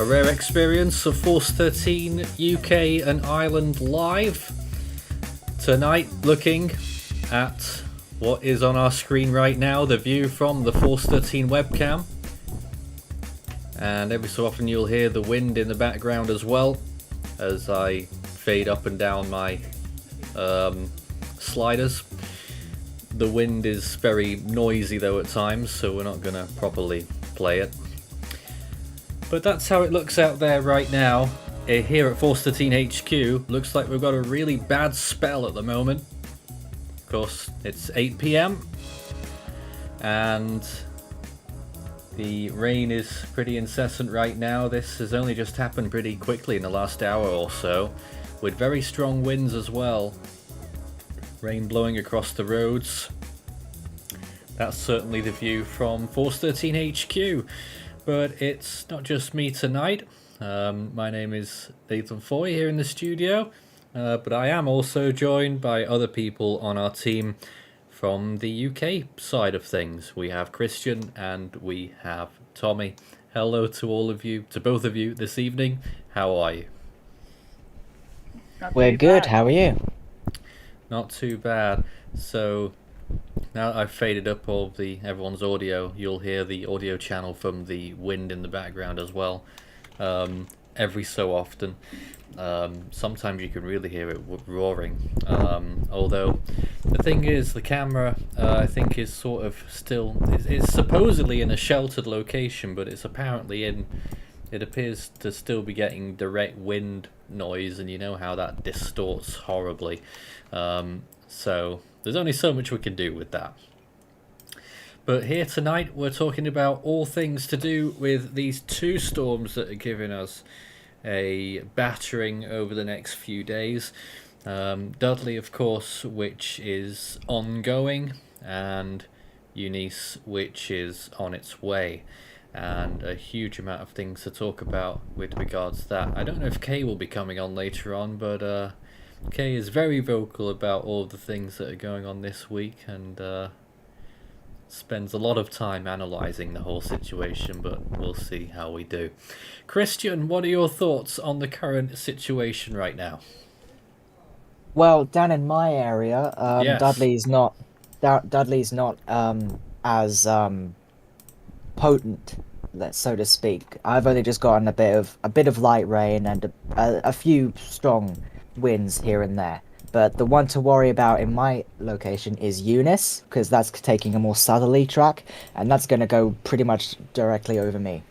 rare experience of Force 13 UK and Ireland live. Tonight, looking at what is on our screen right now, the view from the Force 13 webcam. And every so often you'll hear the wind in the background as well, as I fade up and down my sliders. The wind is very noisy though at times, so we're not going to properly play it. But that's how it looks out there right now. Here at Force 13 HQ, looks like we've got a really bad spell at the moment. Of course, it's 8 PM, and the rain is pretty incessant right now. This has only just happened pretty quickly in the last hour or so, with very strong winds as well. Rain blowing across the roads. That's certainly the view from Force 13 HQ. But it's not just me tonight. My name is Nathan Foy here in the studio. But I am also joined by other people on our team from the UK side of things. We have Christian and we have Tommy. Hello to all of you, to both of you this evening. How are you? We're good. How are you? Not too bad. So now I've faded up all everyone's audio, you'll hear the audio channel from the wind in the background as well. Every so often. Sometimes you can really hear it roaring. Although the thing is, the camera I think is sort of still, it's supposedly in a sheltered location, but it's apparently it appears to still be getting direct wind noise, and you know how that distorts horribly. So there's only so much we can do with that. But here tonight we're talking about all things to do with these two storms that are giving us a battering over the next few days. Dudley, of course, which is ongoing, and Eunice, which is on its way. And a huge amount of things to talk about with regards to that. I don't know if Kay will be coming on later on, but Kay is very vocal about all the things that are going on this week, and spends a lot of time analysing the whole situation, but we'll see how we do. Christian, what are your thoughts on the current situation right now? Well, down in my area, Yes. Dudley's not as potent, so to speak. I've only just gotten a bit of light rain and a few strong winds here and there. But the one to worry about in my location is Eunice, because that's taking a more southerly track, and that's going to go pretty much directly over me.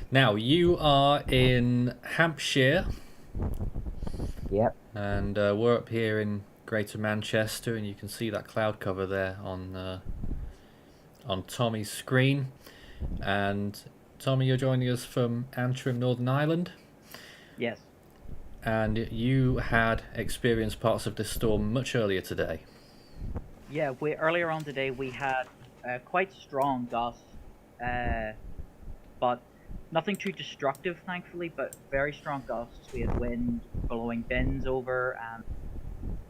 Now, you are in Hampshire. Yep. And we're up here in Greater Manchester, and you can see that cloud cover there on Tommy's screen. And Tommy, you're joining us from Antrim, Northern Ireland. Yes. And you had experienced parts of this storm much earlier today. Yeah, earlier on today we had quite strong gusts, but nothing too destructive, thankfully, but very strong gusts. We had wind blowing bins over, and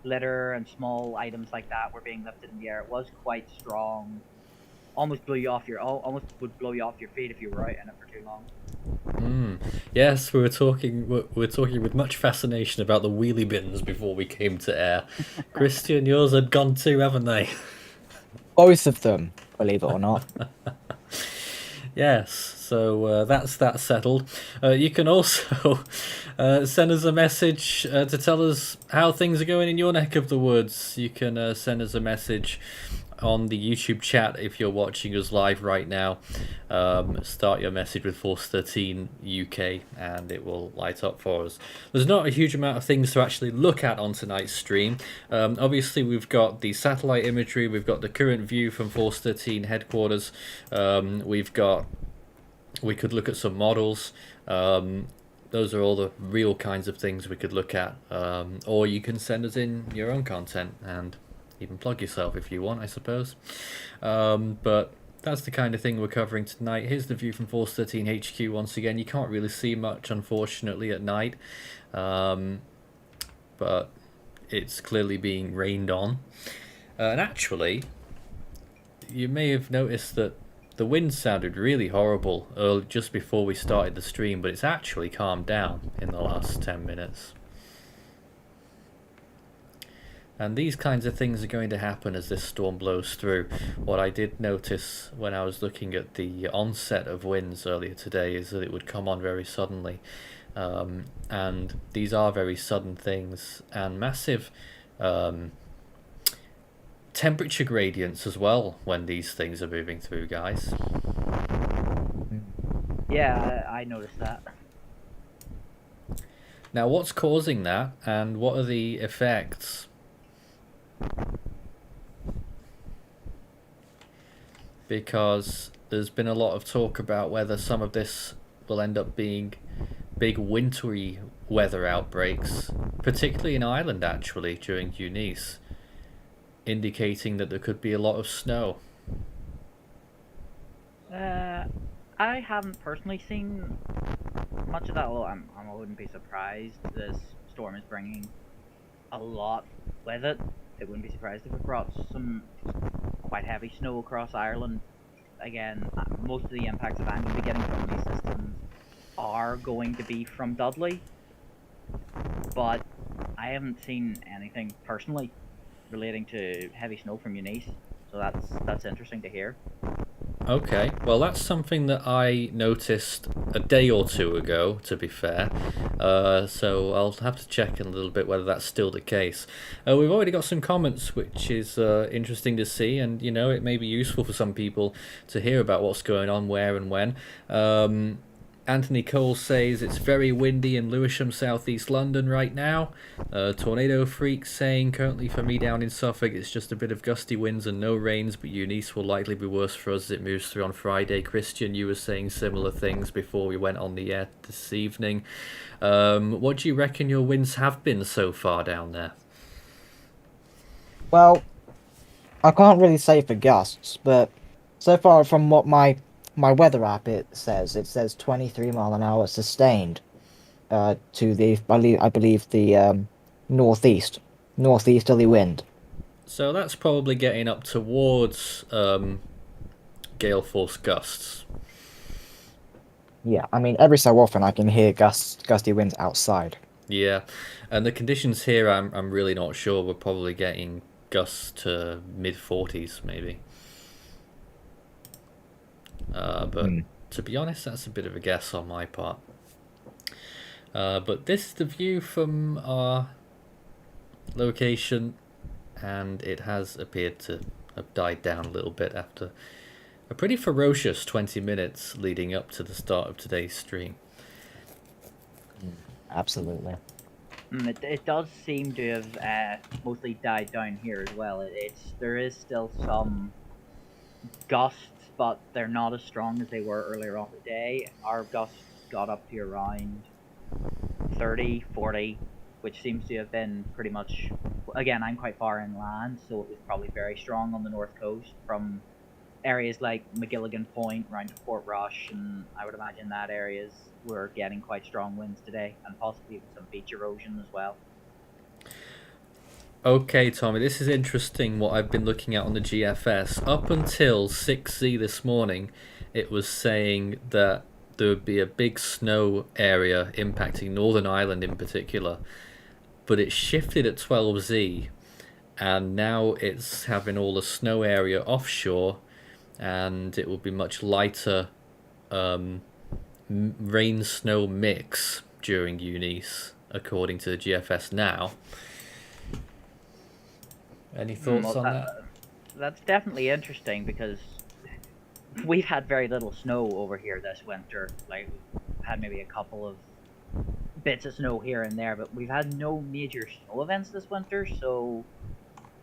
litter and small items like that were being lifted in the air. It was quite strong. Almost would blow you off your feet if you were out in it for too long. Yes, we were talking with much fascination about the wheelie bins before we came to air. Christian, yours had gone too, haven't they? Both of them, believe it or not. Yes, so that's that settled. You can also send us a message to tell us how things are going in your neck of the woods. You can send us a message on the YouTube chat if you're watching us live right now. Start your message with Force 13 UK and it will light up for us. There's not a huge amount of things to actually look at on tonight's stream. Obviously we've got the satellite imagery, we've got the current view from Force 13 headquarters, we could look at some models. Those are all the real kinds of things we could look at, or you can send us in your own content and even plug yourself if you want, I suppose. But that's the kind of thing we're covering tonight. Here's the view from Force 13 HQ once again. You can't really see much, unfortunately, at night. But it's clearly being rained on. And actually, you may have noticed that The wind sounded really horrible just before we started the stream, but it's actually calmed down in the last 10 minutes. And these kinds of things are going to happen as this storm blows through. What I did notice when I was looking at the onset of winds earlier today is that it would come on very suddenly. And these are very sudden things, and massive temperature gradients as well when these things are moving through, guys. Yeah, I noticed that. Now, what's causing that, and what are the effects? Because there's been a lot of talk about whether some of this will end up being big wintry weather outbreaks, particularly in Ireland actually during Eunice, indicating that there could be a lot of snow. I haven't personally seen much of that. Well, I wouldn't be surprised. This storm is bringing a lot with it. It wouldn't be surprised if it brought some quite heavy snow across Ireland. Again, most of the impacts that I'm going to be getting from these systems are going to be from Dudley, but I haven't seen anything personally relating to heavy snow from Eunice, so that's interesting to hear. Okay, well that's something that I noticed a day or two ago, to be fair, so I'll have to check in a little bit whether that's still the case. We've already got some comments, which is interesting to see, and you know, it may be useful for some people to hear about what's going on where and when. Anthony Cole says it's very windy in Lewisham, southeast London right now. Tornado Freak saying currently for me down in Suffolk it's just a bit of gusty winds and no rains, but Eunice will likely be worse for us as it moves through on Friday. Christian, you were saying similar things before we went on the air this evening. What do you reckon your winds have been so far down there? Well, I can't really say for gusts, but so far from what my weather app it says 23 mile an hour sustained to the I believe the northeasterly wind. So that's probably getting up towards gale force gusts. Yeah, I mean every so often I can hear gusty winds outside. Yeah, and the conditions here I'm really not sure. We're probably getting gusts to mid-40s maybe. But to be honest, that's a bit of a guess on my part. But this is the view from our location, and it has appeared to have died down a little bit after a pretty ferocious 20 minutes leading up to the start of today's stream. Absolutely. It does seem to have mostly died down here as well. There is still some gusts, but they're not as strong as they were earlier on today. Our gusts got up to around 30, 40, which seems to have been pretty much... Again, I'm quite far inland, so it was probably very strong on the north coast from areas like McGilligan Point, round to Fort Rush, and I would imagine that areas were getting quite strong winds today, and possibly even some beach erosion as well. Okay, Tommy, this is interesting what I've been looking at on the GFS. Up until 6Z this morning, it was saying that there would be a big snow area impacting Northern Ireland in particular. But it shifted at 12Z, and now it's having all the snow area offshore, and it will be much lighter rain-snow mix during Eunice, according to the GFS now. Any thoughts on that? That's definitely interesting because we've had very little snow over here this winter. Like, we've had maybe a couple of bits of snow here and there, but we've had no major snow events this winter, so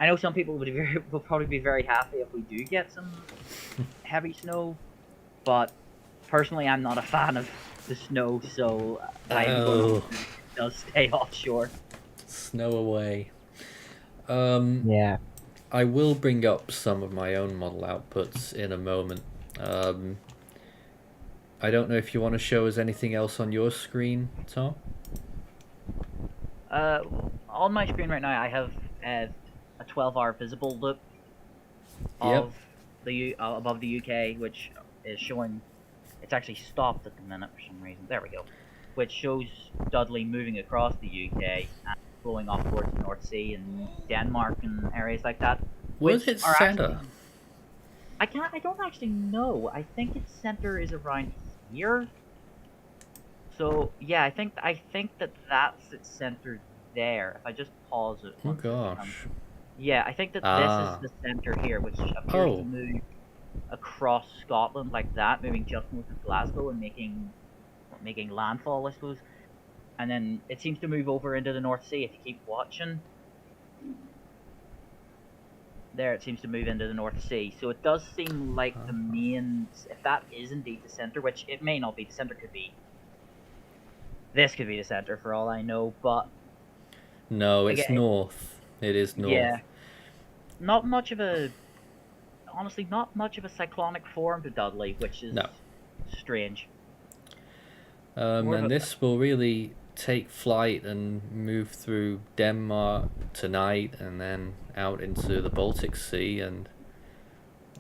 I know some people will probably be very happy if we do get some heavy snow, but personally I'm not a fan of the snow, so I'm does stay offshore. Snow away. Yeah. I will bring up some of my own model outputs in a moment. I don't know if you want to show us anything else on your screen, Tom? On my screen right now I have a 12-hour visible loop of the above the UK, which is showing. It's actually stopped at the minute for some reason. There we go. Which shows Dudley moving across the UK and flowing off towards the North Sea and Denmark and areas like that. Was Which it are center? actually. I don't actually know. I think its center is around here. So yeah, I think that that's its center there. If I just pause it. Oh One second, gosh. yeah, I think that Ah. this is the center here, which appears to Oh. move across Scotland like that, moving just north of Glasgow and making landfall, I suppose. And then it seems to move over into the North Sea if you keep watching. There, it seems to move into the North Sea. So it does seem like the main, if that is indeed the center, which it may not be, the center could be. This could be the center for all I know, but No, it's again, north. It is north. yeah, not much of a, honestly, not much of a cyclonic form to Dudley, which is No. strange. And this will really take flight and move through Denmark tonight and then out into the Baltic Sea, and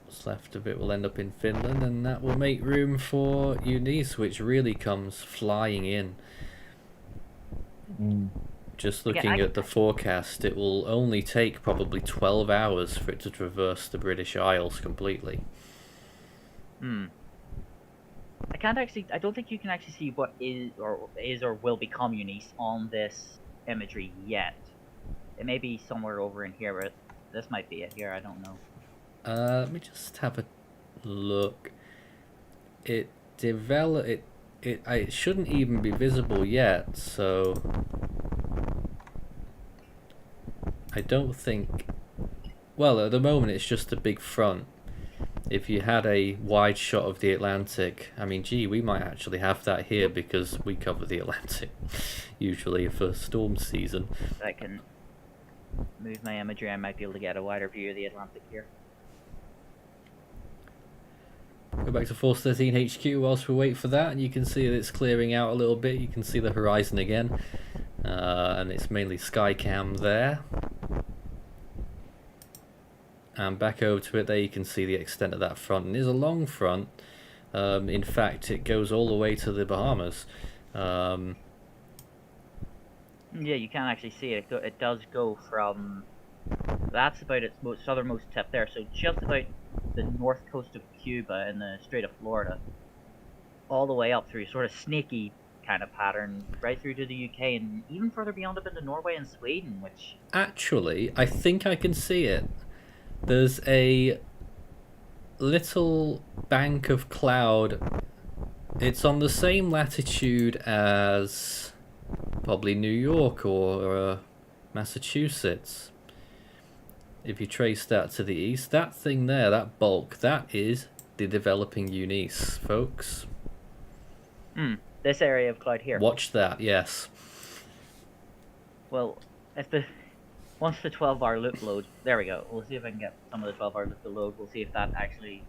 what's left of it will end up in Finland, and that will make room for Eunice, which really comes flying in. Just looking at the forecast, it will only take probably 12 hours for it to traverse the British Isles completely. I don't think you can actually see what is or will become Eunice on this imagery yet. It may be somewhere over in here, but this might be it here, I don't know. Let me just have a look. It shouldn't even be visible yet, so I don't think. Well, at the moment it's just a big front. If you had a wide shot of the Atlantic, I mean, gee, we might actually have that here because we cover the Atlantic usually for storm season. If I can move my imagery, I might be able to get a wider view of the Atlantic here. Go back to Force 13 HQ whilst we wait for that, and you can see that it's clearing out a little bit. You can see the horizon again, and it's mainly Skycam there. And back over to it, there you can see the extent of that front, and it is a long front. In fact, it goes all the way to the Bahamas. Yeah, you can actually see it. It does go from, that's about its southernmost tip there, so just about the north coast of Cuba in the Strait of Florida, all the way up through sort of snaky kind of pattern, right through to the UK, and even further beyond up into Norway and Sweden, which... Actually, I think I can see it. There's a little bank of cloud. It's on the same latitude as probably New York or Massachusetts. If you trace that to the east, that thing there, that bulk, that is the developing Eunice, folks. This area of cloud here. Watch that, yes. Well, once the 12-hour loop loads, there we go. We'll see if I can get some of the 12-hour loop to load. We'll see if that actually,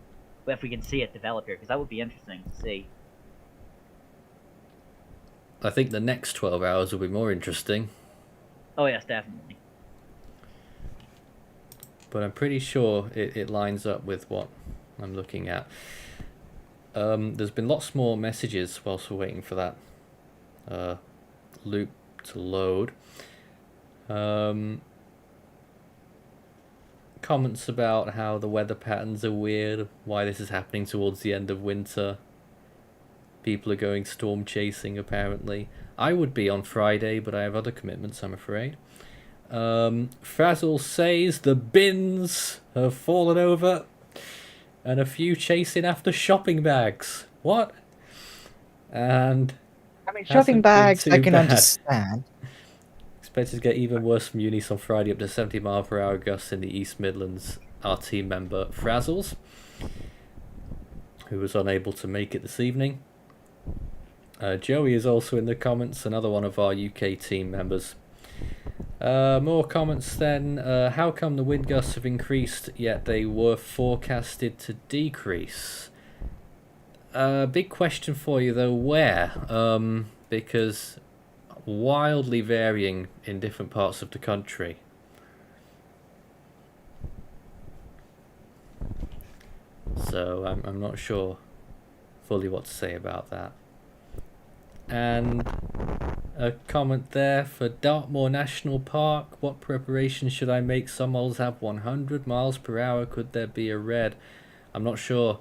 if we can see it develop here, because that would be interesting to see. I think the next 12 hours will be more interesting. Oh yes, definitely. But I'm pretty sure it lines up with what I'm looking at. There's been lots more messages whilst we're waiting for that loop to load. Comments about how the weather patterns are weird, why this is happening towards the end of winter. People are going storm chasing, apparently. I would be on Friday, but I have other commitments, I'm afraid. Frazzle says the bins have fallen over and a few chasing after shopping bags. What? And I mean, shopping bags, I can understand. Expected to get even worse from Eunice on Friday, up to 70 mph gusts in the East Midlands. Our team member Frazzles, who was unable to make it this evening. Joey is also in the comments, another one of our UK team members. More comments then. How come the wind gusts have increased yet they were forecasted to decrease? Big question for you though, where? Because wildly varying in different parts of the country. So I'm not sure fully what to say about that. And a comment there for Dartmoor National Park. What preparations should I make? Some models have 100 miles per hour. Could there be a red? I'm not sure.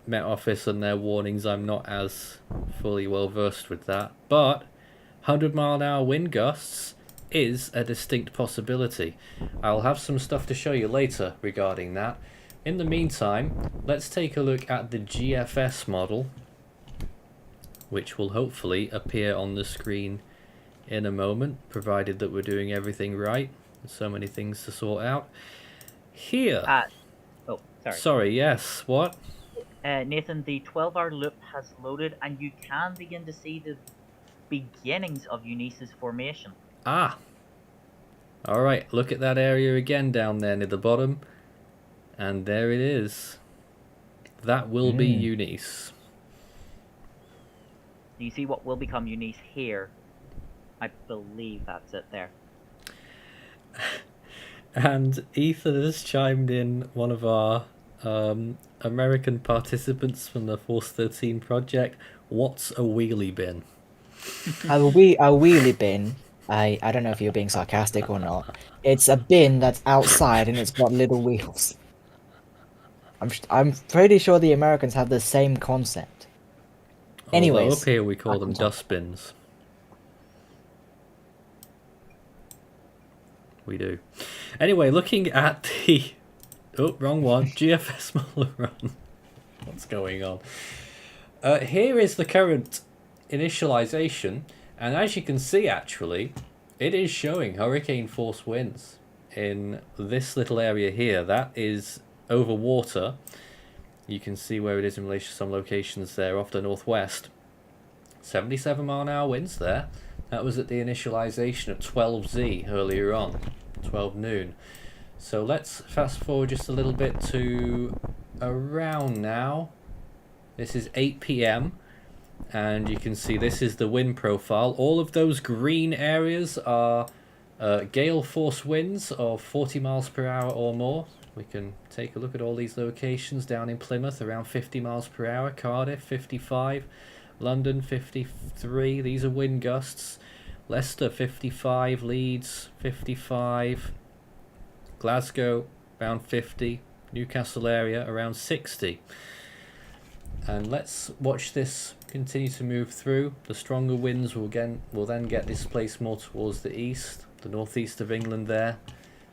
Met Office and their warnings, I'm not as fully well versed with that. But 100-mile-an-hour wind gusts is a distinct possibility. I'll have some stuff to show you later regarding that. In the meantime, let's take a look at the GFS model, which will hopefully appear on the screen in a moment, provided that we're doing everything right. There's so many things to sort out. Here. Oh, sorry. Sorry, yes, what? Nathan, the 12-hour loop has loaded, and you can begin to see the beginnings of Eunice's formation. Ah. Alright, look at that area again down there near the bottom. And there it is. That will be Eunice. You see what will become Eunice here? I believe that's it there. And Ethan has chimed in, one of our American participants from the Force 13 project. What's a wheelie bin? A wheelie bin. I don't know if you're being sarcastic or not. It's a bin that's outside and it's got little wheels. I'm pretty sure the Americans have the same concept. Anyways, although up here we call them dustbins. We do. Anyway, looking at the... Oh, wrong one. GFS model run. What's going on? Here is the current initialization. And as you can see, actually, it is showing hurricane force winds in this little area here. That is over water. You can see where it is in relation to some locations there off the northwest. 77-mile-an-hour winds there. That was at the initialization of 12Z earlier on, 12 noon. So let's fast forward just a little bit to around now. This is 8 p.m. and you can see this is the wind profile. All of those green areas are gale force winds of 40 miles per hour or more. We can take a look at all these locations. Down in Plymouth around 50 miles per hour, Cardiff 55, London 53, these are wind gusts. Leicester 55, Leeds 55, Glasgow around 50, Newcastle area around 60. And let's watch this continue to move through. The stronger winds will then get displaced more towards the east, the northeast of England there.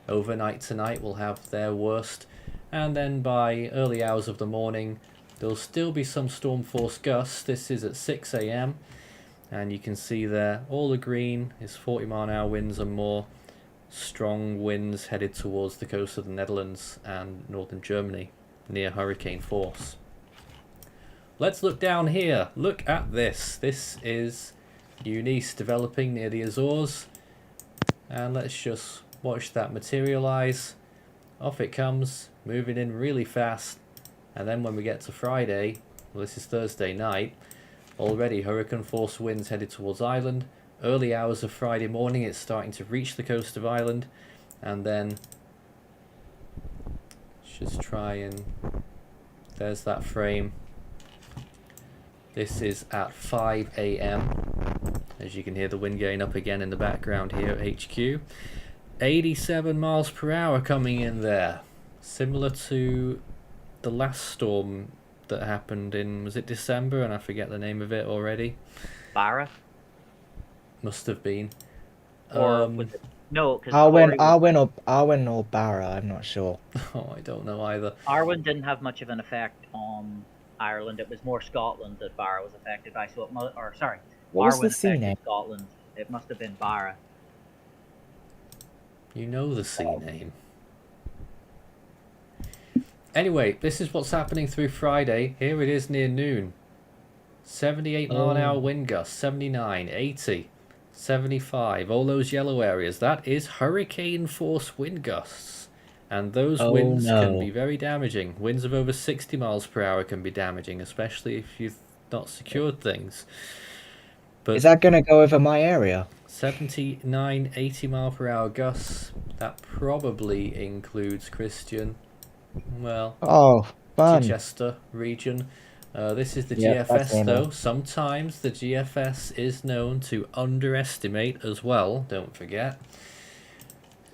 Overnight tonight will have their worst, and then by early hours of the morning there'll still be some storm force gusts. This is at 6 a.m. and you can see there all the green is 40-mile-an-hour winds and more. Strong winds headed towards the coast of the Netherlands and northern Germany near hurricane force. Let's look down here. Look at this. This is Eunice developing near the Azores, and let's just watch that materialize. Off it comes, moving in really fast, and then when we get to Friday, well, this is Thursday night, already hurricane force winds headed towards Ireland. Early hours of Friday morning it's starting to reach the coast of Ireland, and then just try and there's that frame. This is at 5 a.m. as you can hear the wind going up again in the background here at HQ. 87 miles per hour coming in there, similar to the last storm that happened in, was it December, and I forget the name of it already. Barra? Must have been. Or was it? No, because Arwen or Barra, I'm not sure. Oh, I don't know either. Arwen didn't have much of an effect on Ireland. It was more Scotland that Barra was affected by. So what was the sea name? Scotland. It must have been Barra. You know the sea name. Anyway, this is what's happening through Friday. Here it is near noon. 78-mile-an-hour wind gusts, 79, 80, 75. All those yellow areas. That is hurricane force wind gusts. And those winds can be very damaging. Winds of over 60 miles per hour can be damaging, especially if you've not secured things. But is that going to go over my area? 79, 80 mile per hour gusts. That probably includes Christian. Well, fun. Chichester region. This is the Yep, that's GFS me, though. man. Sometimes the GFS is known to underestimate as well, don't forget.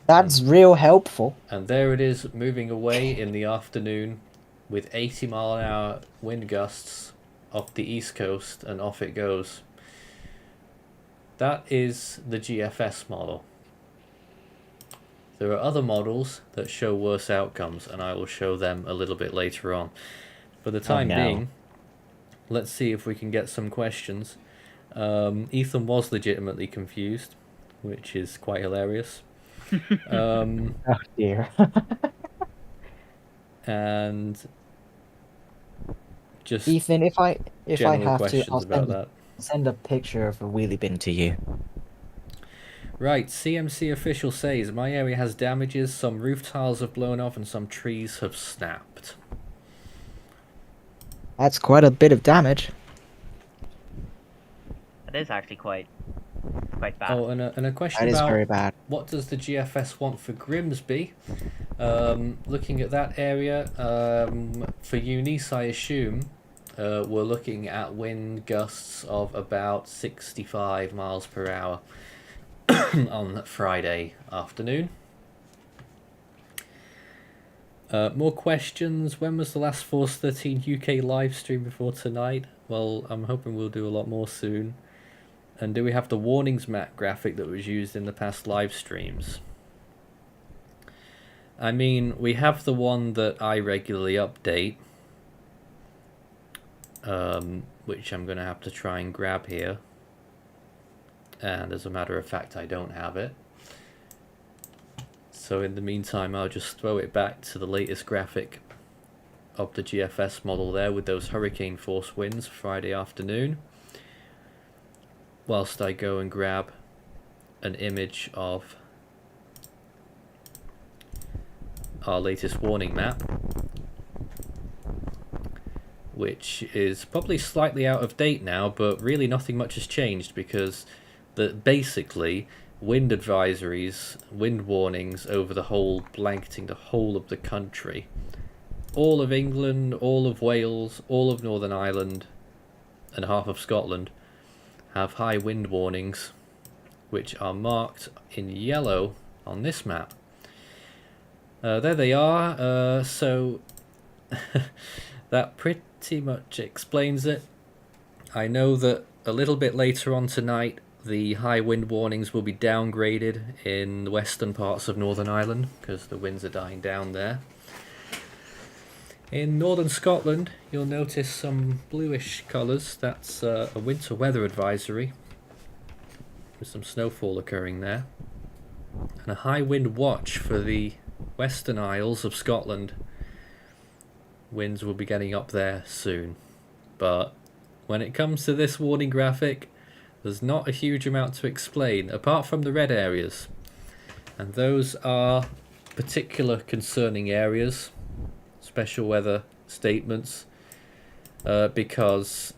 That's real helpful. And there it is moving away in the afternoon with 80-mile-an-hour wind gusts off the east coast, and off it goes. That is the GFS model. There are other models that show worse outcomes, and I will show them a little bit later on. For the time being, let's see if we can get some questions. Ethan was legitimately confused, which is quite hilarious. Oh dear. And just Ethan, if I general have to, questions about that. send a picture of a wheelie bin to you. Right, CMC official says my area has damages, some roof tiles have blown off and some trees have snapped. That's quite a bit of damage. That is actually quite bad. Oh, and a question That is about very bad. what does the GFS want for Grimsby? Looking at that area, for Eunice, I assume, we're looking at wind gusts of about 65 miles per hour on Friday afternoon. More questions. When was the last Force 13 UK live stream before tonight? Well, I'm hoping we'll do a lot more soon. And do we have the warnings map graphic that was used in the past live streams? I mean, we have the one that I regularly update, which I'm going to have to try and grab here. And as a matter of fact, I don't have it. So in the meantime, I'll just throw it back to the latest graphic of the GFS model there with those hurricane force winds Friday afternoon, whilst I go and grab an image of our latest warning map, which is probably slightly out of date now, but really nothing much has changed, because basically wind advisories, wind warnings over the whole, blanketing the whole of the country. All of England, all of Wales, all of Northern Ireland, and half of Scotland have high wind warnings, which are marked in yellow on this map. There they are. So that pretty much explains it. I know that a little bit later on tonight, the high wind warnings will be downgraded in the western parts of Northern Ireland because the winds are dying down there. In northern Scotland, you'll notice some bluish colours. That's a winter weather advisory with some snowfall occurring there. And a high wind watch for the Western Isles of Scotland. Winds will be getting up there soon. But when it comes to this warning graphic, there's not a huge amount to explain, apart from the red areas. And those are particular concerning areas, special weather statements, because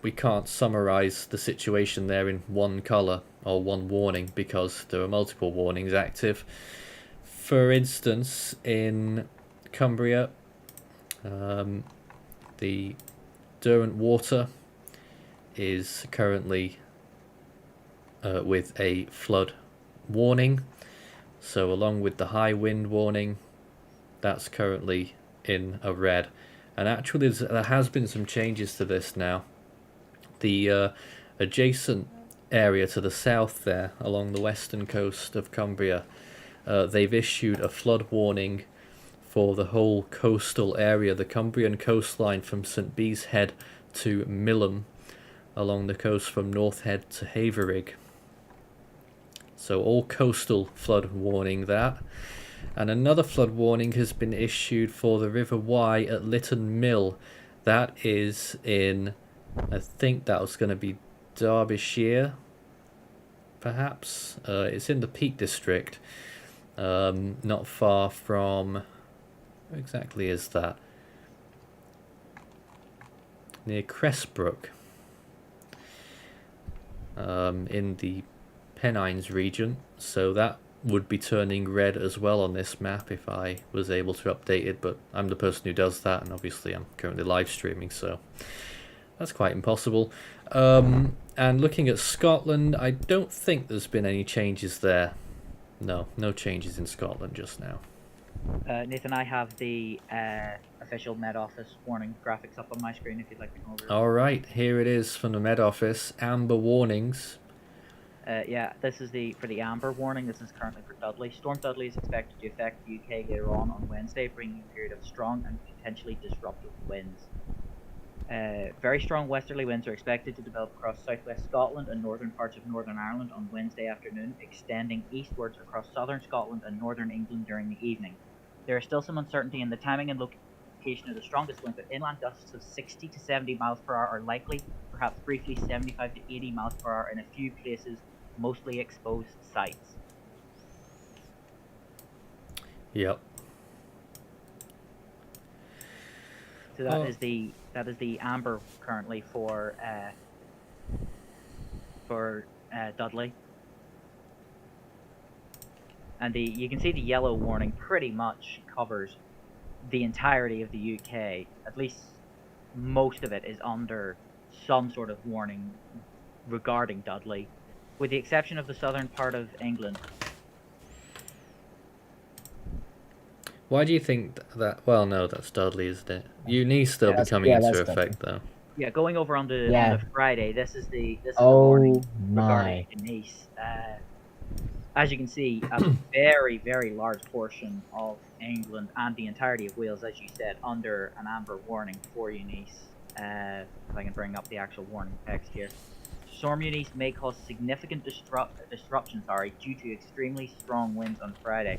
we can't summarize the situation there in one color or one warning, because there are multiple warnings active. For instance, in Cumbria, the Derwent Water is currently with a flood warning, so along with the high wind warning, that's currently in a red. And actually there has been some changes to this now. The adjacent area to the south there, along the western coast of Cumbria, they've issued a flood warning for the whole coastal area, the Cumbrian coastline from St Bees Head to Millom, along the coast from North Head to Haverig. So all coastal flood warning that. And another flood warning has been issued for the River Wye at Lytton Mill. That is in, I think that was going to be Derbyshire, perhaps. It's in the Peak District, not far from, where exactly is that? Near Cressbrook, in the Pennines region. So that would be turning red as well on this map if I was able to update it, but I'm the person who does that, and obviously I'm currently live streaming, so that's quite impossible. And looking at Scotland, I don't think there's been any changes there. No changes in Scotland just now. Nathan, I have the official Met Office warning graphics up on my screen if you'd like to go over it. Alright, here it is from the Met Office. Amber warnings. Yeah, this is for the amber warning. This is currently for Dudley. Storm Dudley is expected to affect the UK later on Wednesday, bringing a period of strong and potentially disruptive winds. Very strong westerly winds are expected to develop across southwest Scotland and northern parts of Northern Ireland on Wednesday afternoon, extending eastwards across southern Scotland and northern England during the evening. There is still some uncertainty in the timing and location of the strongest winds, but inland gusts of 60 to 70 miles per hour are likely, perhaps briefly 75 to 80 miles per hour in a few places, mostly exposed sites. Yep. So that is the amber currently for Dudley, and you can see the yellow warning pretty much covers the entirety of the UK. At least most of it is under some sort of warning regarding Dudley, with the exception of the southern part of England. Why do you think that? Well, no, that's Dudley, isn't it? Eunice still Yeah, be coming yeah, into that's effect, though. Yeah, going over on the Friday. This is the Oh warning my. regarding Eunice. As you can see, a very, very large portion of England and the entirety of Wales, as you said, under an amber warning for Eunice. If I can bring up the actual warning text here. Storm Eunice may cause significant disruption due to extremely strong winds on Friday.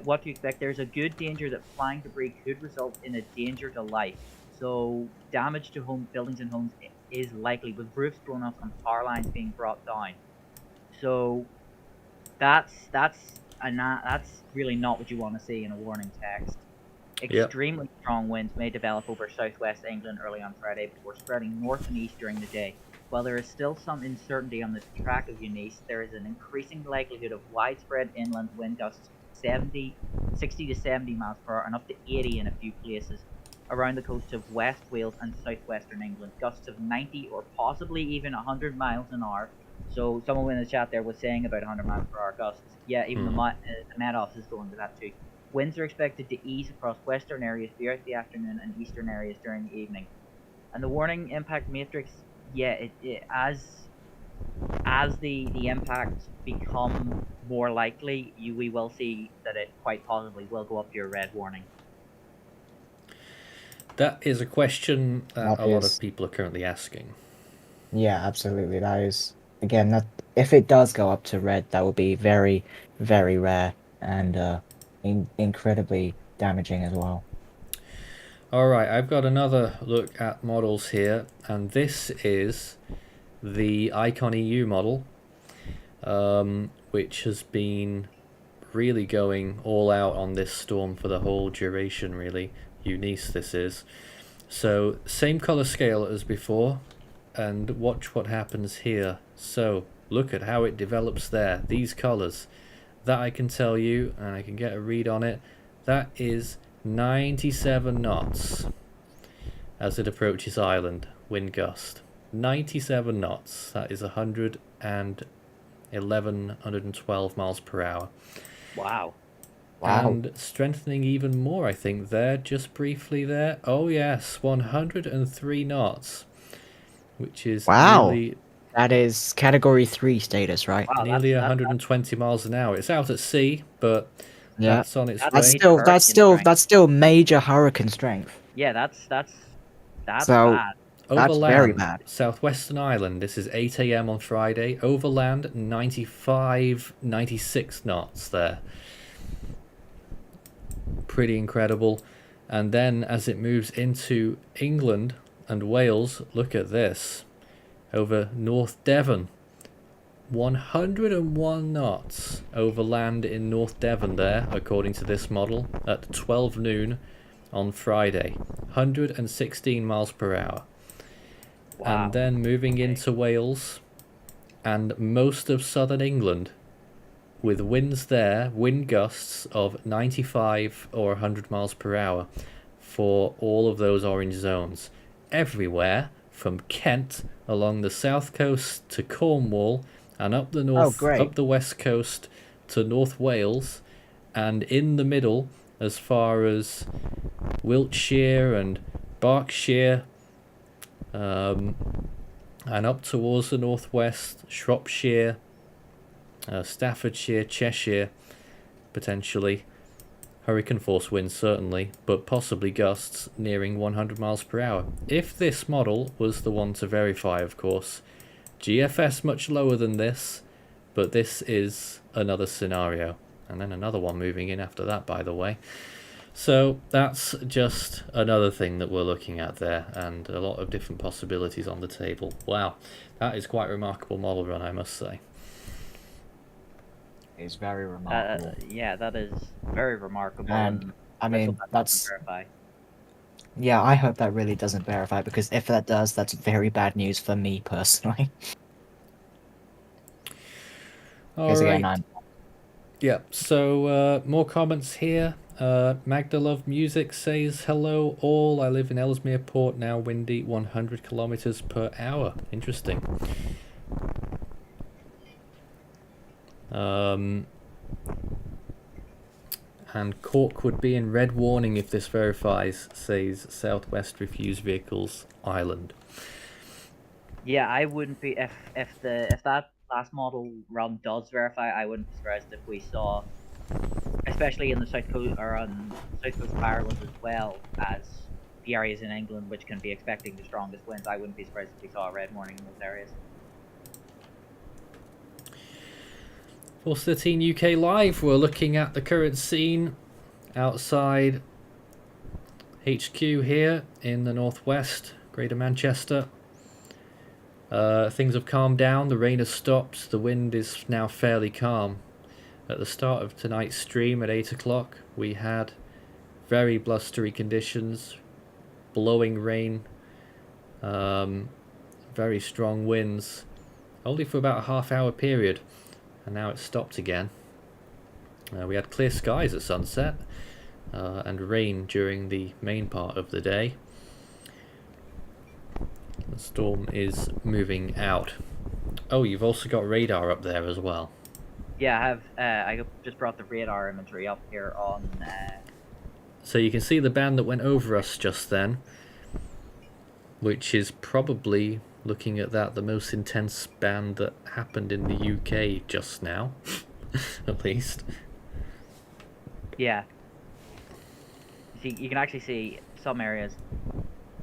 What do you expect? There's a good danger that flying debris could result in a danger to life. So damage to buildings and homes is likely, with roofs blown off and power lines being brought down. So that's really not what you want to see in a warning text. Extremely strong winds may develop over southwest England early on Friday before spreading north and east during the day. While there is still some uncertainty on the track of Eunice, there is an increasing likelihood of widespread inland wind gusts 60 to 70 miles per hour and up to 80 in a few places around the coast of West Wales and southwestern England. Gusts of 90 or possibly even 100 miles an hour. So someone in the chat there was saying about 100 miles per hour gusts. Yeah, even the Met Office is going to that too. Winds are expected to ease across western areas throughout the afternoon and eastern areas during the evening. And the warning impact matrix, yeah, as the impacts become more likely, we will see that it quite possibly will go up to your red warning. That is a question that a lot of people are currently asking. Yeah, absolutely. That is, again, that if it does go up to red, that would be very, very rare and incredibly damaging as well. Alright, I've got another look at models here, and this is the Icon EU model, which has been really going all out on this storm for the whole duration, really. Eunice, this is. So, same colour scale as before, and watch what happens here. So, look at how it develops there. These colours. That I can tell you, and I can get a read on it. That is 97 knots as it approaches Ireland, wind gust. 97 knots. That is 112 miles per hour. Wow. And strengthening even more, I think, there, just briefly there. Oh, yes, 103 knots, which is nearly... That is Category 3 status, right? Wow, nearly 120 miles an hour. It's out at sea, but that's on its way. That's still major hurricane strength. Yeah, that's so, bad. Overland, that's very bad. Southwestern Ireland, this is 8 AM on Friday. Overland, 95, 96 knots there. Pretty incredible. And then as it moves into England and Wales, look at this. Over North Devon, 101 knots over land in North Devon there, according to this model, at 12 noon on Friday. 116 miles per hour. Wow. And then moving into Wales and most of southern England, with winds there, wind gusts of 95 or 100 miles per hour for all of those orange zones. Everywhere from Kent along the south coast to Cornwall and up the great. up the west coast to North Wales, and in the middle as far as Wiltshire and Berkshire, and up towards the northwest, Shropshire, Staffordshire, Cheshire, potentially. Hurricane force winds certainly, but possibly gusts nearing 100 miles per hour. If this model was the one to verify, of course. GFS much lower than this, but this is another scenario. And then another one moving in after that, by the way. So that's just another thing that we're looking at there, and a lot of different possibilities on the table. Wow, that is quite a remarkable model run, I must say. It's very remarkable. Yeah, that is very remarkable. And I let's mean, hope that doesn't verify. yeah, I hope that really doesn't verify, because if that does, that's very bad news for me personally. All Because right. again, Yeah, so more comments here. Magda Love Music says, hello all, I live in Ellesmere Port, now windy 100 kilometers per hour. Interesting. And Cork would be in red warning if this verifies, says Southwest Refuse Vehicles Island. Yeah, I wouldn't be if that last model run does verify. I wouldn't be surprised if we saw, especially in the south coast or on the south coast of Ireland as well as the areas in England which can be expecting the strongest winds. I wouldn't be surprised if we saw a red warning in those areas. Force 13 UK Live, we're looking at the current scene outside HQ here in the northwest, Greater Manchester. Things have calmed down, the rain has stopped, the wind is now fairly calm. At the start of tonight's stream at 8 o'clock, we had very blustery conditions, blowing rain, very strong winds, only for about a half-hour period. And now it's stopped again. We had clear skies at sunset and rain during the main part of the day. The storm is moving out. Oh, you've also got radar up there as well. Yeah, I have. I just brought the radar imagery up here on. So you can see the band that went over us just then, which is probably, looking at that, the most intense band that happened in the UK just now, at least. Yeah. See, you can actually see some areas.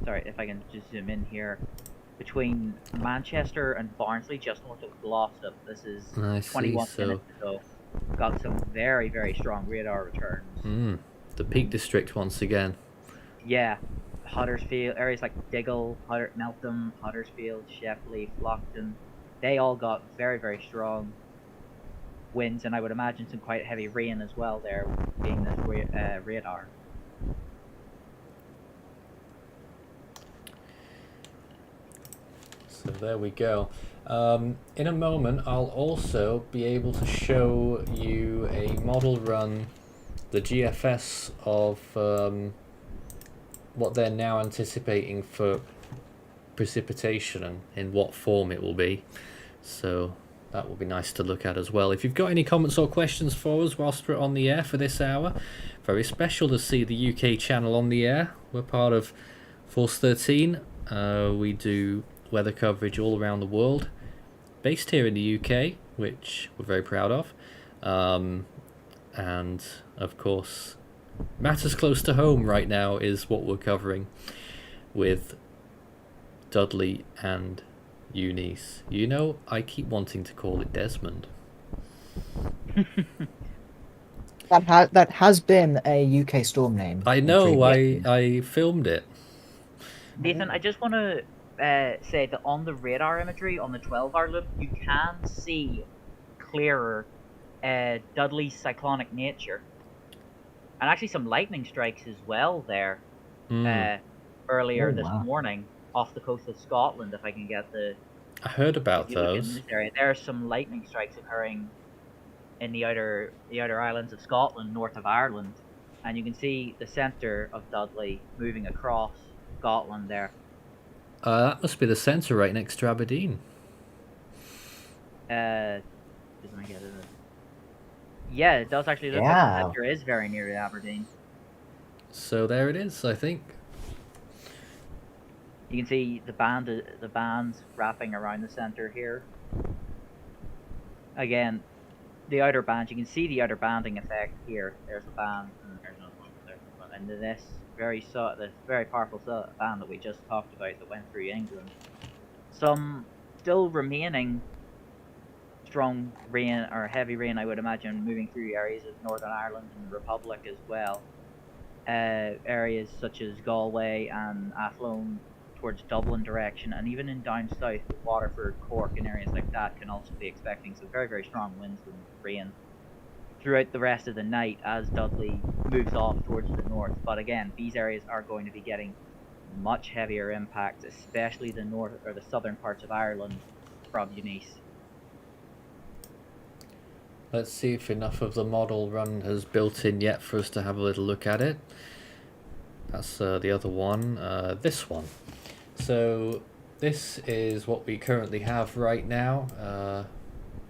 Sorry, if I can just zoom in here. Between Manchester and Barnsley, just north of Glossop. This is 21 minutes ago. Got some very, very strong radar returns. The Peak District once again. Yeah. Huddersfield, areas like Diggle, Meltham, Huddersfield, Shepley, Flockton, they all got very, very strong winds, and I would imagine some quite heavy rain as well there, being this radar. So there we go. In a moment, I'll also be able to show you a model run, the GFS of what they're now anticipating for precipitation and in what form it will be. So that will be nice to look at as well. If you've got any comments or questions for us whilst we're on the air for this hour, very special to see the UK channel on the air. We're part of Force 13. We do weather coverage all around the world, based here in the UK, which we're very proud of. And of course, matters close to home right now is what we're covering with Dudley and Eunice. You know, I keep wanting to call it Desmond. that has been a UK storm name. I know, I filmed it. Nathan, I just want to say that on the radar imagery on the 12-hour loop, you can see clearer Dudley's cyclonic nature. And actually some lightning strikes as well there earlier this morning off the coast of Scotland, if I can get the... I heard about those. In this area, there are some lightning strikes occurring in the outer islands of Scotland, north of Ireland, and you can see the centre of Dudley moving across Scotland there. That must be the centre right next to Aberdeen. Doesn't I get it? Yeah, it does actually look like the centre is very near to Aberdeen. So there it is, I think. You can see the bands wrapping around the centre here. Again, the outer band, you can see the outer banding effect here. There's the band, and there's another one there. And then this very powerful band that we just talked about that went through England. Some still remaining strong rain or heavy rain, I would imagine, moving through areas of Northern Ireland and the Republic as well. Areas such as Galway and Athlone towards Dublin direction, and even in down south, Waterford, Cork, and areas like that can also be expecting some very, very strong winds and rain throughout the rest of the night as Dudley moves off towards the north. But again, these areas are going to be getting much heavier impacts, especially the north or the southern parts of Ireland from Eunice. Let's see if enough of the model run has built in yet for us to have a little look at it. That's the other one, this one. So this is what we currently have right now.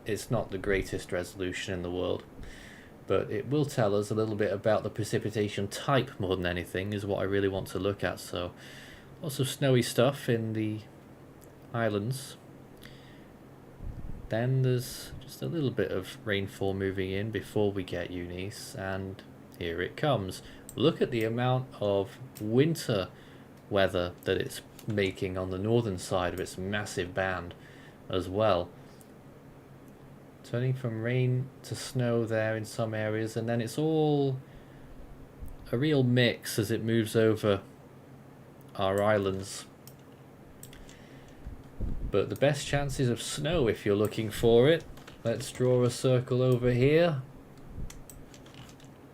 It's not the greatest resolution in the world, but it will tell us a little bit about the precipitation type more than anything is what I really want to look at. So lots of snowy stuff in the islands. Then there's just a little bit of rainfall moving in before we get Eunice, and here it comes. Look at the amount of winter weather that it's making on the northern side of its massive band as well. Turning from rain to snow there in some areas, and then it's all a real mix as it moves over our islands. But the best chances of snow, if you're looking for it, let's draw a circle over here.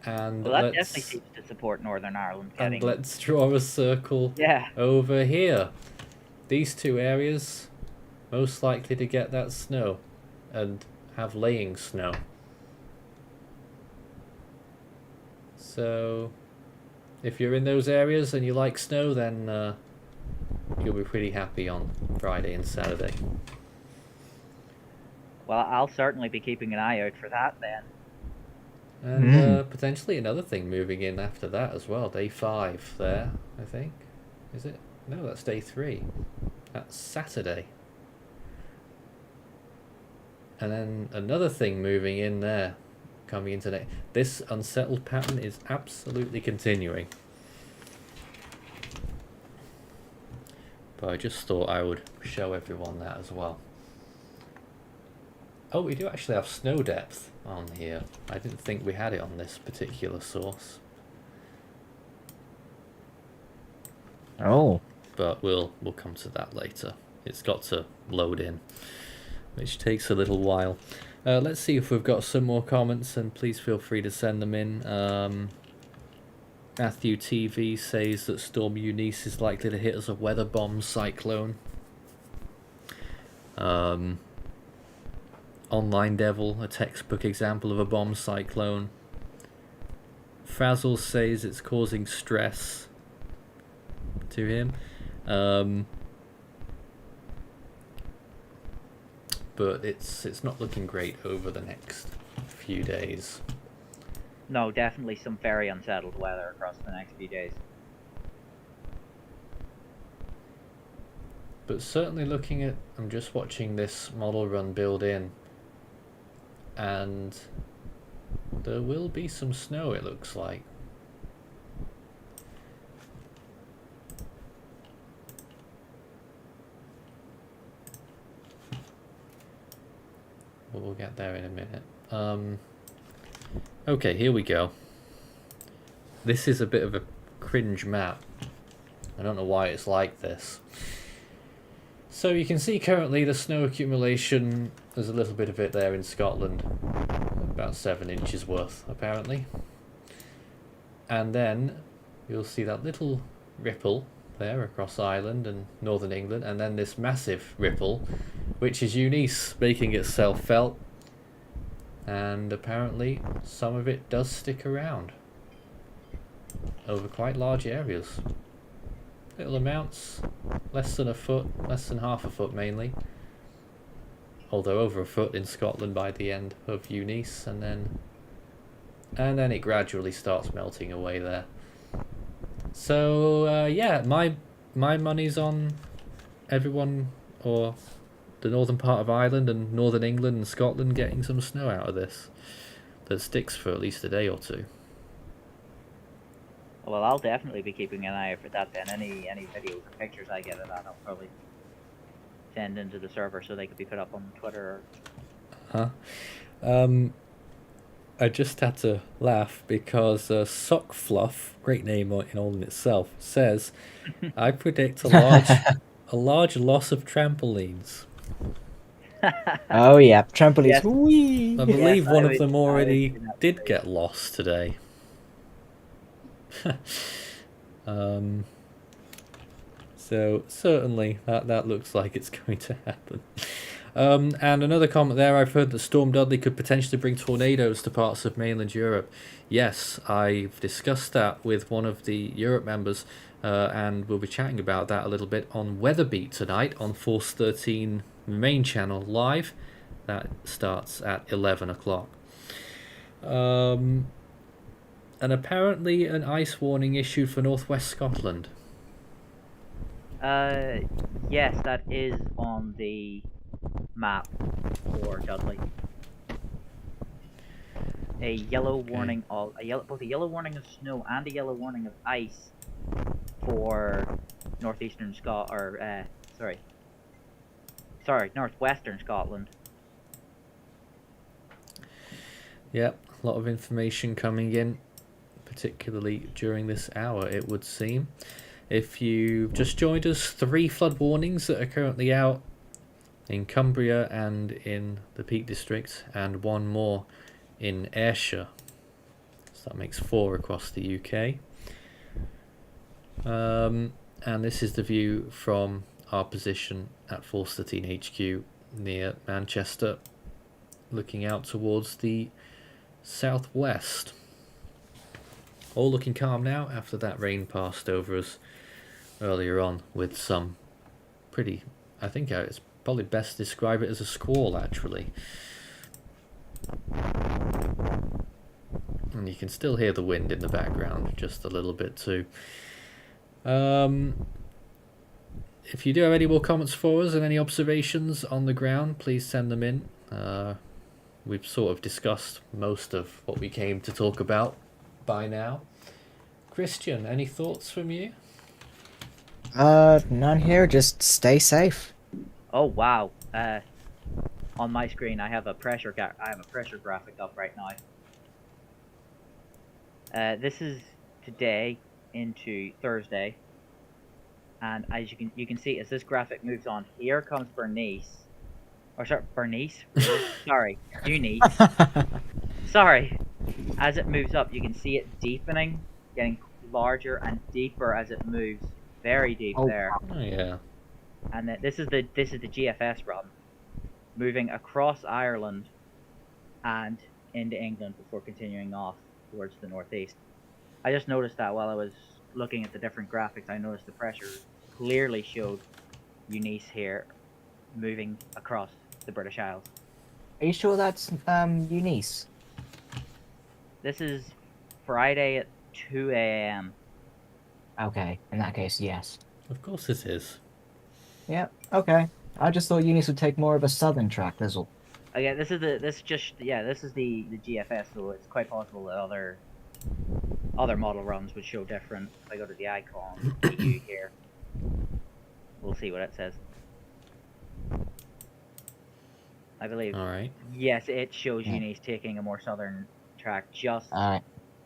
And well, that definitely seems to support Northern Ireland. And let's draw a circle yeah. over here. These two areas most likely to get that snow and have laying snow. So if you're in those areas and you like snow, then you'll be pretty happy on Friday and Saturday. Well, I'll certainly be keeping an eye out for that then. And potentially another thing moving in after that as well. Day 5 there, I think. Is it? No, that's day 3. That's Saturday. And then another thing moving in there, coming into next. This unsettled pattern is absolutely continuing. But I just thought I would show everyone that as well. Oh, we do actually have snow depth on here. I didn't think we had it on this particular source. Oh. But we'll come to that later. It's got to load in, which takes a little while. Let's see if we've got some more comments, and please feel free to send them in. Matthew TV says that Storm Eunice is likely to hit us a weather bomb cyclone. Online Devil, a textbook example of a bomb cyclone. Frazzle says it's causing stress to him. But it's not looking great over the next few days. No, definitely some very unsettled weather across the next few days. But certainly looking at, I'm just watching this model run build in, and there will be some snow, it looks like. But we'll get there in a minute. Okay, here we go. This is a bit of a cringe map. I don't know why it's like this. So you can see currently the snow accumulation, there's a little bit of it there in Scotland. About 7 inches worth, apparently. And then you'll see that little ripple there across Ireland and northern England, and then this massive ripple, which is Eunice making itself felt. and apparently some of it does stick around over quite large areas. Little amounts, less than a foot, less than half a foot mainly, although over a foot in Scotland by the end of Eunice, and then it gradually starts melting away there. So yeah, my money's on everyone, or the northern part of Ireland and northern England and Scotland, getting some snow out of this that sticks for at least a day or two. Well, I'll definitely be keeping an eye out for that then. Any videos or pictures I get of that, I'll probably send into the server so they could be put up on Twitter. I just had to laugh because Sock Fluff, great name in all in itself, says, "I predict a large loss of trampolines." Oh yeah, trampolines. Yes. Whee! I believe Yes, one I of would- them I would already do that did too. get lost today. So certainly that looks like it's going to happen. And another comment there, I've heard that Storm Dudley could potentially bring tornadoes to parts of mainland Europe. Yes, I've discussed that with one of the Europe members, and we'll be chatting about that a little bit on Weatherbeat tonight on Force 13 main channel live. That starts at 11 o'clock. And apparently an ice warning issued for northwest Scotland. Yes, that is on the map for Dudley. A yellow warning of both a yellow warning of snow and a yellow warning of ice for northeastern northwestern Scotland. Yep, a lot of information coming in, particularly during this hour, it would seem. If you've just joined us, 3 flood warnings that are currently out in Cumbria and in the Peak District, and 1 more in Ayrshire. So that makes 4 across the UK. And this is the view from our position at Force 13 HQ near Manchester, looking out towards the southwest. All looking calm now after that rain passed over us earlier on with some pretty, I think it's probably best to describe it as a squall actually. And you can still hear the wind in the background just a little bit too. If you do have any more comments for us and any observations on the ground, please send them in. We've sort of discussed most of what we came to talk about by now. Christian, any thoughts from you? None here. Just stay safe. Oh wow! On my screen, I have a pressure graphic up right now. This is today into Thursday, and as you can see, as this graphic moves on, here comes Bernice. Or sorry, Bernice. Sorry, Eunice. Sorry. As it moves up, you can see it deepening, getting larger and deeper as it moves. Very deep there. Oh yeah. And then this is the GFS run, moving across Ireland and into England before continuing off towards the northeast. I just noticed that while I was looking at the different graphics, I noticed the pressure clearly showed Eunice here moving across the British Isles. Are you sure that's Eunice? This is Friday at 2 a.m. Okay, in that case, yes. Of course it is. Yeah. Okay. I just thought Eunice would take more of a southern track. That's all. Again, this is the GFS, so it's quite possible that other model runs would show different. If I go to the icon EU here, we'll see what it says. I believe. All right. Yes, it shows Eunice taking a more southern track, just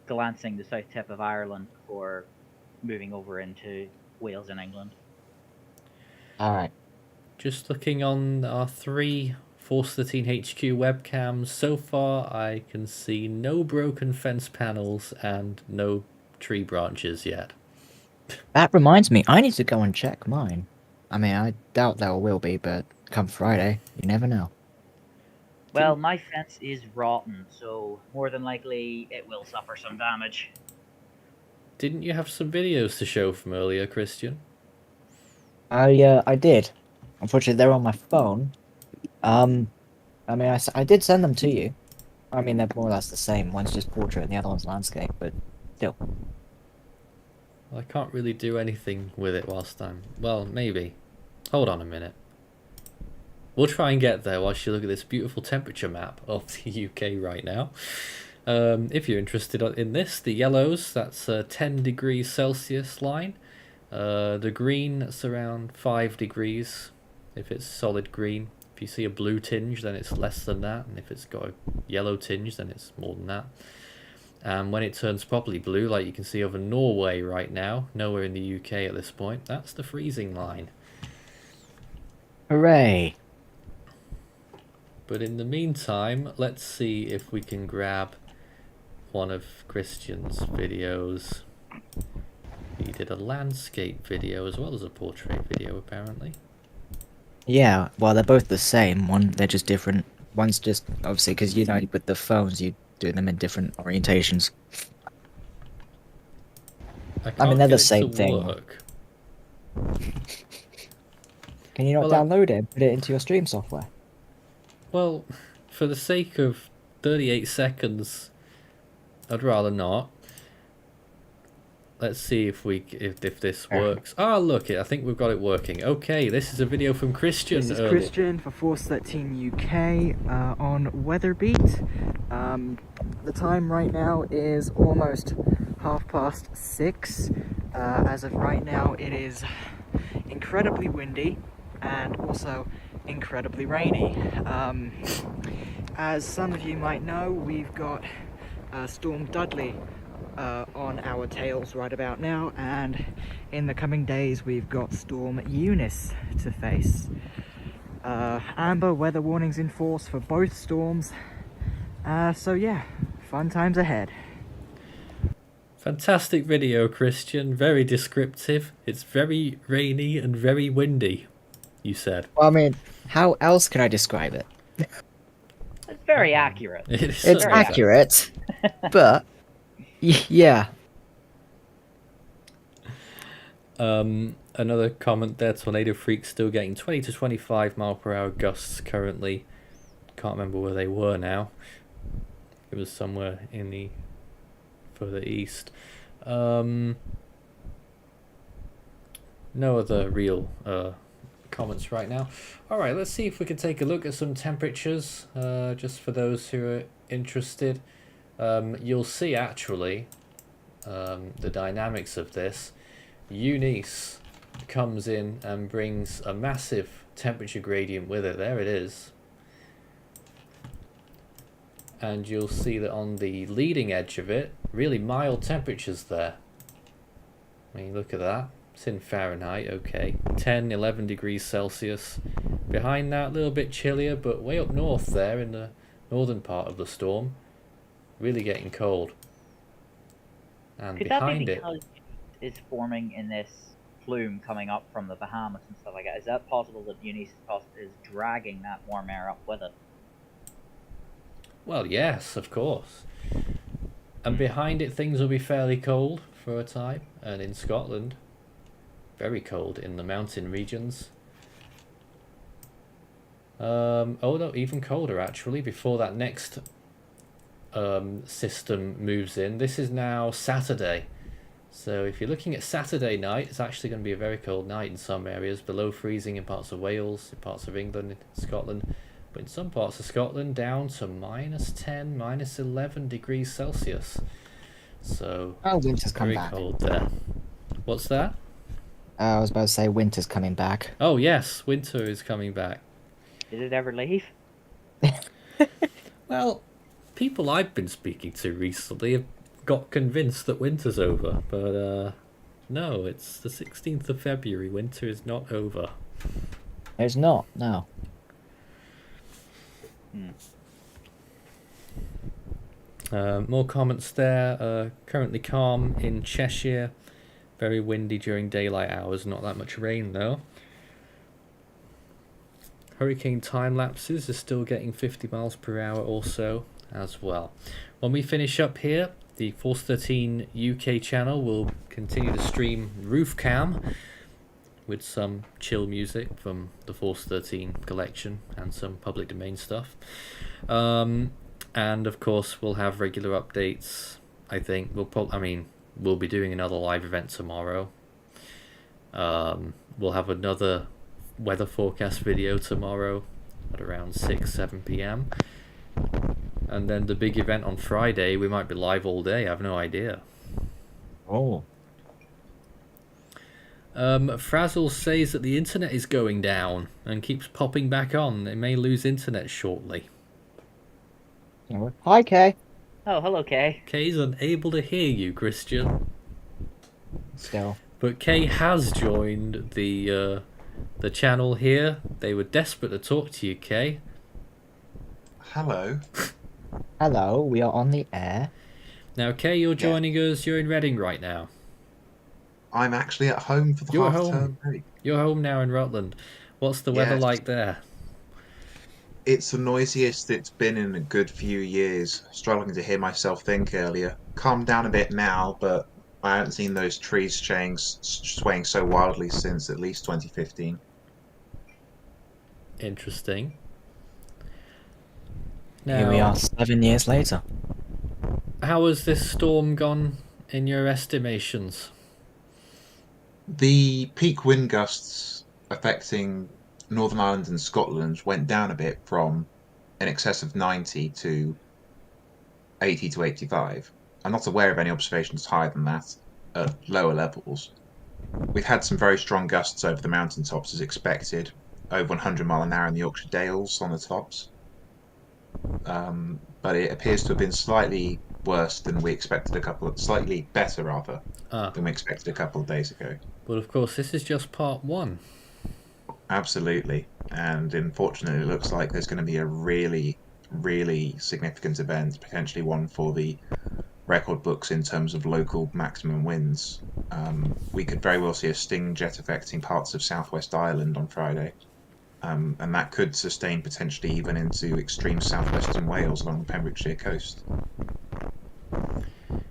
glancing the south tip of Ireland before moving over into Wales and England. All right. Just looking on our 3 Force 13 HQ webcams, so far I can see no broken fence panels and no tree branches yet. That reminds me, I need to go and check mine. I mean, I doubt there will be, but come Friday, you never know. Well, my fence is rotten, so more than likely it will suffer some damage. Didn't you have some videos to show from earlier, Christian? I did. Unfortunately, they're on my phone. I mean, I did send them to you. I mean, they're more or less the same. One's just portrait and the other one's landscape, but still. Well, I can't really do anything with it whilst I'm... Well, maybe. Hold on a minute. We'll try and get there whilst you look at this beautiful temperature map of the UK right now. If you're interested in this, the yellows, that's a 10 degrees Celsius line. The green, that's around 5 degrees if it's solid green. If you see a blue tinge, then it's less than that. And if it's got a yellow tinge, then it's more than that. And when it turns properly blue, like you can see over Norway right now, nowhere in the UK at this point, that's the freezing line. Hooray! But in the meantime, let's see if we can grab one of Christian's videos. He did a landscape video as well as a portrait video, apparently. Yeah, well, they're both the same. They're just different. One's just, obviously, because, you know, with the phones, you do them in different orientations. I mean, they're the same thing. Work. Can you not download it and put it into your stream software? Well, for the sake of 38 seconds, I'd rather not. Let's see if this works. Ah, look, I think we've got it working. Okay, this is a video from Christian. This is Christian for Force 13 UK on Weatherbeat. The time right now is almost 6:30. As of right now, it is incredibly windy and also incredibly rainy. As some of you might know, we've got Storm Dudley on our tails right about now, and in the coming days we've got Storm Eunice to face. Amber weather warnings in force for both storms, so yeah, fun times ahead. Fantastic video, Christian. Very descriptive. It's very rainy and very windy, you said. Well, I mean, how else can I describe it? It's very accurate. It's accurate, but yeah. Another comment there, Tornado Freak still getting 20 to 25 mile per hour gusts currently. Can't remember where they were now. It was somewhere in the further east. No other real comments right now. Alright, let's see if we can take a look at some temperatures, just for those who are interested. You'll see actually the dynamics of this. Eunice comes in and brings a massive temperature gradient with it. There it is. And you'll see that on the leading edge of it, really mild temperatures there. I mean, look at that. It's in Fahrenheit, okay. 10, 11 degrees Celsius. Behind that, a little bit chillier, but way up north there in the northern part of the storm, really getting cold. And Could behind that be it, because it's forming in this plume coming up from the Bahamas and stuff like that? Is that possible that Eunice is dragging that warm air up with it? well, yes, of course. And behind it, things will be fairly cold for a time. And in Scotland, very cold in the mountain regions. Oh no, even colder actually, before that next system moves in. This is now Saturday. So if you're looking at Saturday night, it's actually going to be a very cold night in some areas, below freezing in parts of Wales, in parts of England, in Scotland. But in some parts of Scotland, down to -10, -11 degrees Celsius. So, Oh, winter's come very back. cold there. What's that? I was about to say winter's coming back. Oh yes, winter is coming back. Did it ever leave? Well, people I've been speaking to recently have got convinced that winter's over, but no, it's the 16th of February. Winter is not over. There's not, no. More comments there. Currently calm in Cheshire. Very windy during daylight hours. Not that much rain though. Hurricane time lapses are still getting 50 miles per hour or so as well. When we finish up here, the Force 13 UK channel will continue to stream Roof Cam with some chill music from the Force 13 collection and some public domain stuff. And of course, we'll have regular updates. I think we'll be doing another live event tomorrow. We'll have another weather forecast video tomorrow at around 6-7 p.m. And then the big event on Friday, we might be live all day. I have no idea. Oh. Frazzle says that the internet is going down and keeps popping back on. They may lose internet shortly. Hi, Kay. Oh, hello, Kay. Kay's unable to hear you, Christian. Still. But Kay has joined the channel here. They were desperate to talk to you, Kay. Hello. Hello, we are on the air. Now, Kay, you're joining us. You're in Reading right now. I'm actually at home for the You're half-term home. break. You're home now in Rutland. What's the weather Yes. like there? It's the noisiest it's been in a good few years. Struggling to hear myself think earlier. Calmed down a bit now, but I haven't seen those trees swaying so wildly since at least 2015. Interesting. Here we are 7 years later. How has this storm gone in your estimations? The peak wind gusts affecting Northern Ireland and Scotland went down a bit from in excess of 90 to 80 to 85. I'm not aware of any observations higher than that at lower levels. We've had some very strong gusts over the mountaintops as expected, over 100 mile an hour in the Yorkshire Dales on the tops. But it appears to have been slightly worse than we expected slightly better rather, than we expected a couple of days ago. But of course, this is just part one. Absolutely. And unfortunately, it looks like there's going to be a really, really significant event, potentially one for the record books in terms of local maximum winds. We could very well see a sting jet affecting parts of southwest Ireland on Friday. And that could sustain potentially even into extreme southwestern Wales along the Pembrokeshire coast.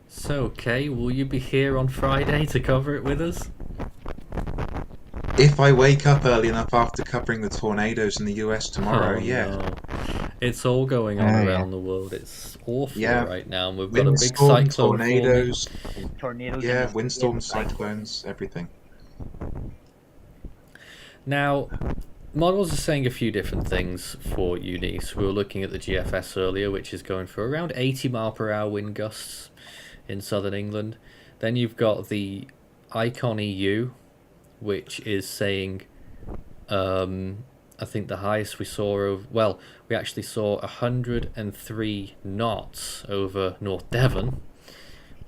So, Kay, will you be here on Friday to cover it with us? If I wake up early enough after covering the tornadoes in the US tomorrow, yeah. No. It's all going on Oh, around the world. It's awful Yeah. right now. And we've got a big Windstorm, cyclone tornadoes, Tornadoes. yeah, and- windstorms, cyclones, everything. Now, models are saying a few different things for Eunice. We were looking at the GFS earlier, which is going for around 80 mile per hour wind gusts in southern England. Then you've got the Icon EU, which is saying, I think the highest we saw we actually saw 103 knots over North Devon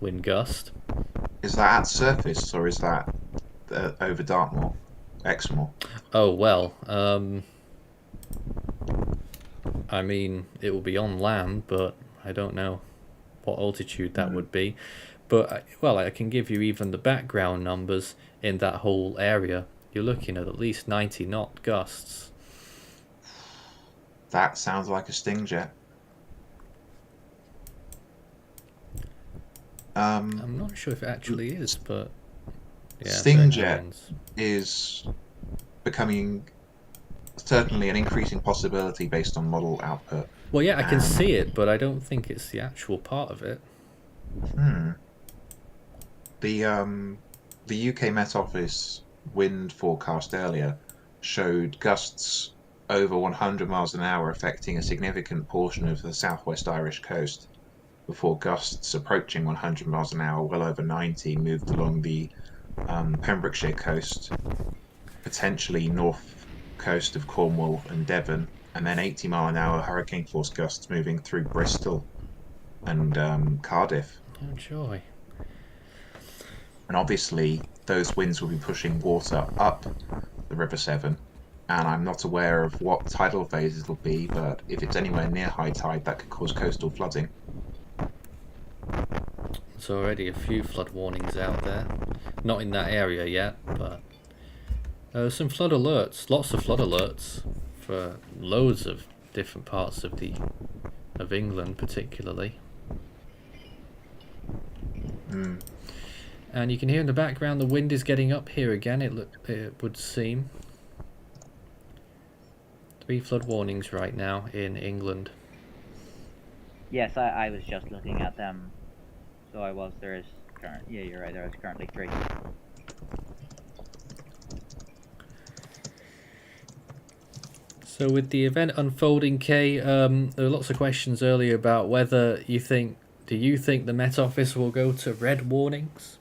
wind gust. Is that at surface or is that over Dartmoor, Exmoor? Oh well, I mean it will be on land, but I don't know what altitude that would be. But I can give you even the background numbers in that whole area. You're looking at least 90 knot gusts. That sounds like a sting jet. I'm not sure if it actually is, but yeah, Sting but jet anyone's- is becoming certainly an increasing possibility based on model output. Well, yeah, I can see it, but I don't think it's the actual part of it. The UK Met Office wind forecast earlier showed gusts over 100 miles an hour affecting a significant portion of the southwest Irish coast, before gusts approaching 100 miles an hour, well over 90, moved along the Pembrokeshire coast, potentially north coast of Cornwall and Devon, and then 80 mile an hour hurricane force gusts moving through Bristol and Cardiff. Oh joy. And obviously those winds will be pushing water up the River Severn, and I'm not aware of what tidal phase it'll be, but if it's anywhere near high tide, that could cause coastal flooding. There's already a few flood warnings out there. Not in that area yet, but some flood alerts. Lots of flood alerts for loads of different parts of England, particularly. And you can hear in the background the wind is getting up here again. It would seem 3 flood warnings right now in England. Yes, I was just looking at them. So I was. There is current. Yeah, you're right. There is currently 3. So with the event unfolding, Kay, there were lots of questions earlier about whether do you think the Met Office will go to red warnings?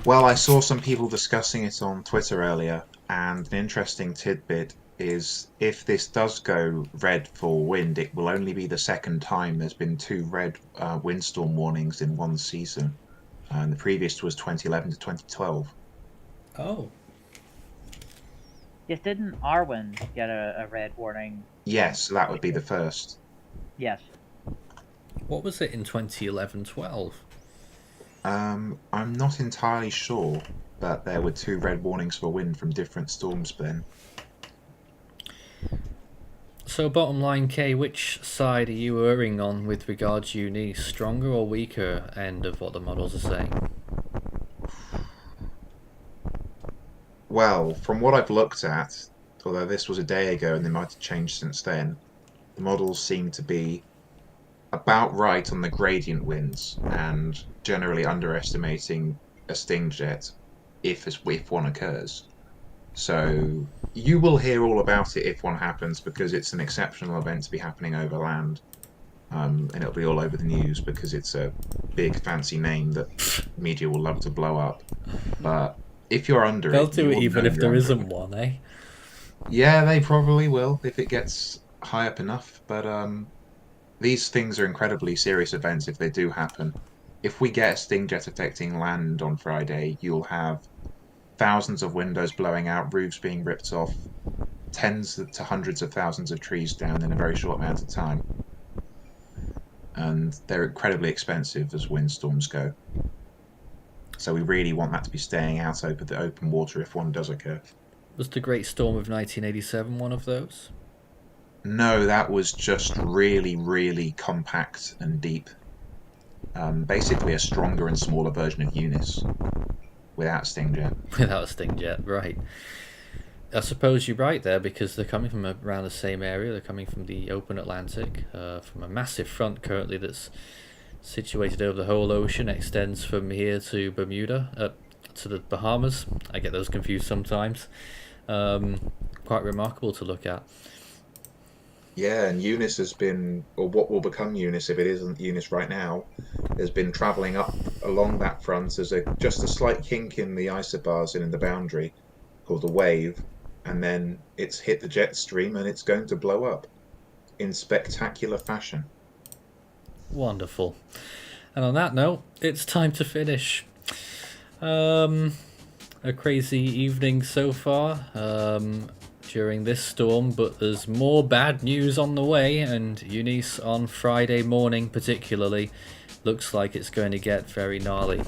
Well, I saw some people discussing it on Twitter earlier, and an interesting tidbit is if this does go red for wind, it will only be the second time there's been 2 red windstorm warnings in one season. And the previous was 2011 to 2012. Oh. Yes, didn't Arwen get a red warning? Yes, that would be the first. Yes. What was it in 2011-12? I'm not entirely sure, but there were 2 red warnings for wind from different storms then. So bottom line, Kay, which side are you erring on with regards to Eunice? Stronger or weaker end of what the models are saying? Well, from what I've looked at, although this was a day ago and they might have changed since then, the models seem to be about right on the gradient winds and generally underestimating a sting jet if one occurs. So you will hear all about it if one happens, because it's an exceptional event to be happening over land. And it'll be all over the news because it's a big fancy name that media will love to blow up. But if you're under They'll it, do you it will even know if you're there under isn't it. one, eh? Yeah, they probably will if it gets high up enough. But these things are incredibly serious events if they do happen. If we get a sting jet affecting land on Friday, you'll have thousands of windows blowing out, roofs being ripped off, tens to hundreds of thousands of trees down in a very short amount of time. And they're incredibly expensive as windstorms go. So we really want that to be staying out over the open water if one does occur. Was the Great Storm of 1987 one of those? No, that was just really, really compact and deep. Basically a stronger and smaller version of Eunice without Stingjet. Without a sting jet, right. I suppose you're right there, because they're coming from around the same area. They're coming from the open Atlantic, from a massive front currently that's situated over the whole ocean, extends from here to Bermuda, to the Bahamas. I get those confused sometimes. Quite remarkable to look at. Yeah, and Eunice has been, or what will become Eunice if it isn't Eunice right now, has been travelling up along that front as just a slight kink in the isobars and in the boundary called a wave, and then it's hit the jet stream and it's going to blow up in spectacular fashion. Wonderful. And on that note, it's time to finish. A crazy evening so far during this storm, but there's more bad news on the way, and Eunice on Friday morning particularly looks like it's going to get very gnarly.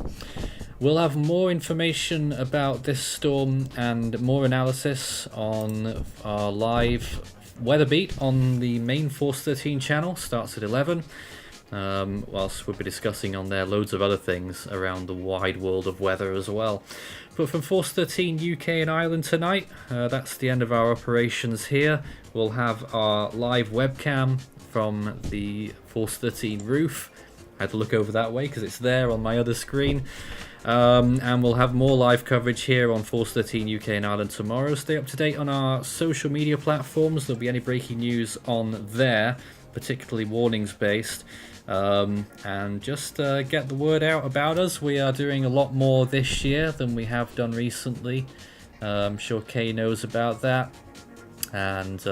We'll have more information about this storm and more analysis on our live weather beat on the main Force 13 channel. Starts at 11. Whilst we'll be discussing on there loads of other things around the wide world of weather as well. But from Force 13 UK and Ireland tonight, that's the end of our operations here. We'll have our live webcam from the Force 13 roof. I had to look over that way because it's there on my other screen. And we'll have more live coverage here on Force 13 UK and Ireland tomorrow. Stay up to date on our social media platforms. There'll be any breaking news on there, particularly warnings based. And just get the word out about us. We are doing a lot more this year than we have done recently. I'm sure Kay knows about that. And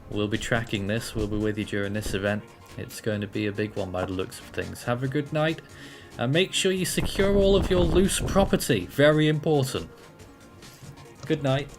we'll be tracking this. We'll be with you during this event. It's going to be a big one by the looks of things. Have a good night. And make sure you secure all of your loose property. Very important. Good night.